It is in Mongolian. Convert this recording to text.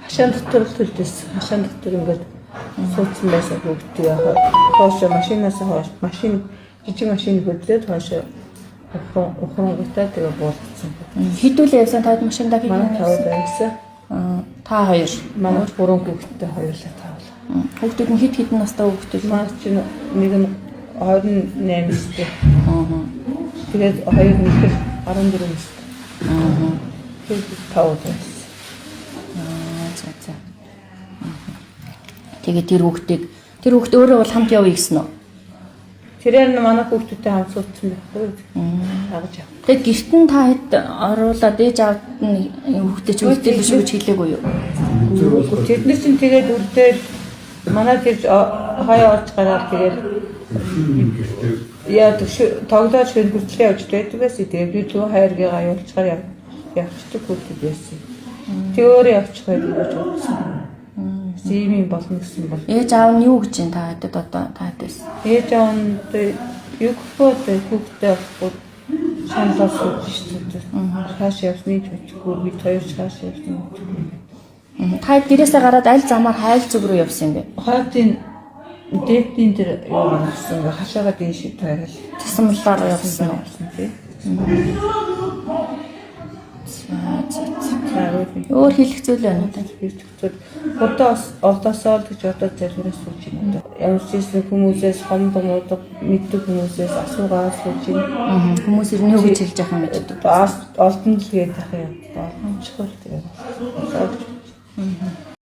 Хашаан дотор төлдөөс. Хашаан дотор ингээд суудсан байсан бүгдээ хойш машинаас хойш машин жижиг машин хөдлөөд хойш ухрангуудаа тэгээ буулгацсан. Хэдүүлээ явсан таад машиндаа Манай тавд байсан. Та хоёр. Манай 3 хүүхэдтэй хоёулаа тавлаа. Хүүхдүүд нь хэд настай хүүхдүүд? Манай чинь нэг нь 28 настай. Тэгээд хоёр нөхөр 14 настай. Тэгээд тавд байсан. За. Тэгээд тэр хүүхд өөрөө бол хамт явъя гэсэн үү? Тэрээр нь манай хүүхдүүдтэй хамт суудсан байхгүй. Агаж яв. Тэгээд гэрт нь та хэд оруулаад ээж аавд нь хүүхдээ ч үлдээ биш гэж хэлээгүй юу? Тэдний чинь тэгээд үрдээр манай тэр хаяа орж гараад тэгээд яа тоглоод шилбэртлээ явж байдаг байсан. Тэгээд би зөв хайргийн аюулчаар явчихдаг хүүхдүүд байсан. Тэгээр явчих байдаг гэж бодсон. Зэвийн болно гэсэн бол. Ээж аав нь юу гэж юм та хэдэд одоо та хэдээс? Ээж аав нь юу гэхээ хүүхдээ авахгүй шаналаас үүсчихсэн. Хааш явсныг мэдгүй би хоёр хааш явсан. Та гэрээсээ гараад аль замаар хайл зүг рүү явсан юм бэ? Хаалтын дээдийн тэр юу гэсэн хашаага дээш тойрол. Тасмалаар явсан уу? Өөр хэлэх зүйл байна уу? Хэлэх зүйл. Одоо олдосоо гэж одоо зэрэгээс сууж байна. Ямар ч зүйл хүмүүсээс хомдомод мэддэг хүмүүсээс асуугаад сууж байна. Хүмүүс ер нь юу гэж хэлж байгаа юм мэддэг. Олдон л гээд байх юм. Олончхол тэгээд.